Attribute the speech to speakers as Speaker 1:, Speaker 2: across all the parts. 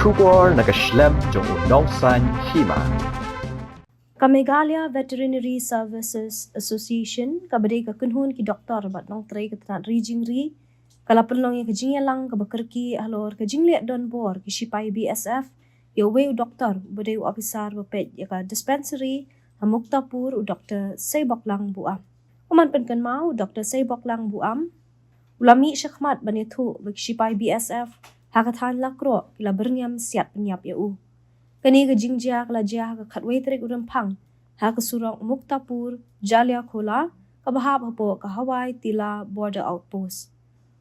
Speaker 1: Shubor nakaslem jong udongsan hima.
Speaker 2: Meghalaya Veterinary Services Association kabadai ka kunhun ki doktor bat nong tray ka tan rijingri kalapun long yang kejingyalang ka bakerki halor ka jingle don bor ki sipai BSF ya we doktor badai officer bapet ya ka dispensary hamuktapur doktor Seiboklang Buam uman penkan mau doktor Seiboklang Buam ulami syakmat banethu bak sipai BSF hakatan lakro kila berniam siat penyap ya u kani ka jingjia kala jia ka khatwei trek urampang ha ka surong muktapur jalia khola ka bahab hapo ka Hawaii tila border outpost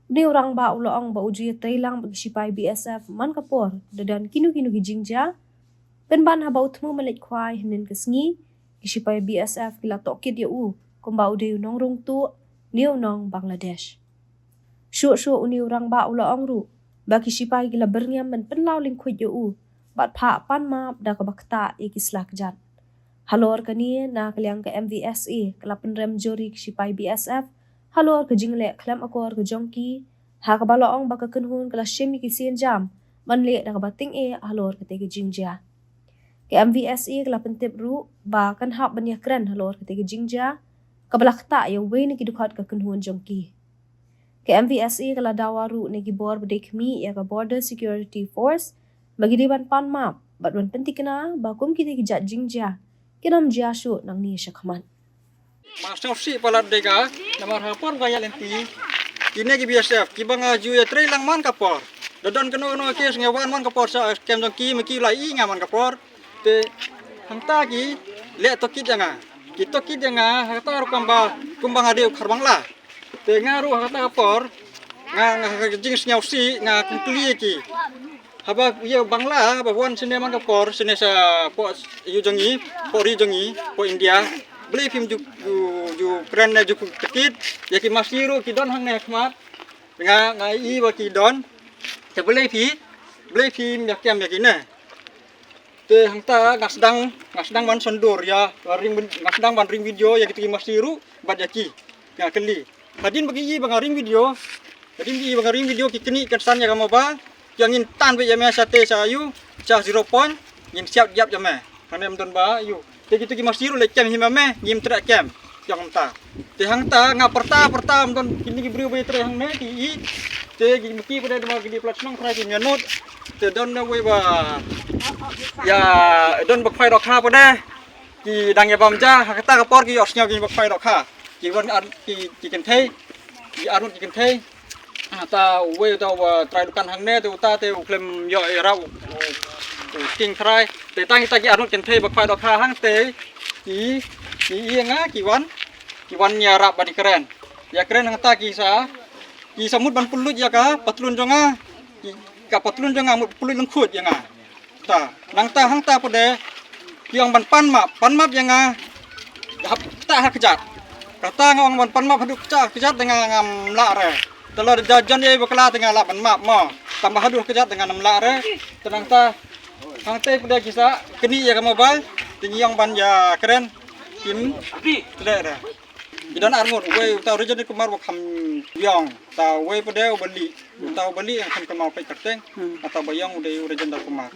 Speaker 2: ni orang ba ulong ba uji tailang bagi sipai BSF man kapor dadan kinu-kinu ki jingjia penban ha ba utmu malik khwai hnen ka sngi ki sipai BSF kila tokit ya u komba ude nong rung tu niu nong Bangladesh shu uni orang ba ulong ru ba ki sipai kila berniam men penlau ling khwit ya u bat pha pan ma da ka bakta ikislak jan halor kani na kaliang ka MVSA kala penrem jori ki sipai BSF halor ka jingle klam akor ka jongki ha ka balaong baka kunhun kala shemi ki sien jam manle da ka bating halor ka te ki jingja ke MVSA kala pentip ru ba kan hap banya kran halor ka te ki jingja ka balakta ya we ni ki dukhat ka kunhun jongki ke MVSA kala dawaru ne ki bor bedekmi ya ka border security force bagi diban pan map batwan penting kena bakum kita kijat jingja kinam jashu nang ni syakman
Speaker 3: Master si palat dega namar hapor gaya lenti kine ki BSF ki banga ju ya tre lang man kapor dodon keno kes ngewan man kapor sa kem jong ki meki lai nga man kapor te hangta ki le tokit janga ki tokit janga hata ru kumbang ade kharbang la te ngaru hata kapor nga jing snyau si nga kumpli ki haba ya bangla bahwan sini man kapor sini sa po yujongi po rijongi po India beli film ju keren ju tekit ya ki masiru ki don hang nekmat nga i wa ki don te beli film ya kem ya kine te hang ta ngasdang ban sondur ya ngasdang ban ring video ya ki masiru bad ya ki ya keli hadin bagi i bangaring video ki kini kan san ya kamu ba yang ingin tan be yame sate sa yu cha 0 point yin siap yap jame kanem don ba yu te gitu ki masiru le kem himame yim tra kem yang ta te hang ta nga perta don kini ki bru be tre hang ne ki i te gi meki pada dema gi platnong tra ki nyanot te don na we ba ya don bak phai dok kha pada ki dang ya bam ja hakata ka por ki osnya gi bak phai dok kha ki won ki ken thei ki arut ki ken thei ta we ta trai dukan hang ne tu ta te uklem yo era king trai te tang ta ki arut ken thei bak phai dok kha hang te ki nga ki wan ya rap bani keren ya keren hang ta ki samut ban pulut ya ka patlun jonga ka patlun jonga mut pulut lengkhut ya nga ta nang ta hang ta pode ki ang ban pan map ya nga ta ha kejat kata ngawang ban pan map haduk kejat dengan ngam la re telur jajan ye bakla tengah la ban map mo tambah haduh kejat dengan 6 la re tenang ta hang te pada kisah keni ya ka mobile tinggi yang ban ya keren kim tidak ada idan armut we ta region kumar wa kham yong ta we pada bali yang kan kemau pe kerteng atau bayang udah region kumar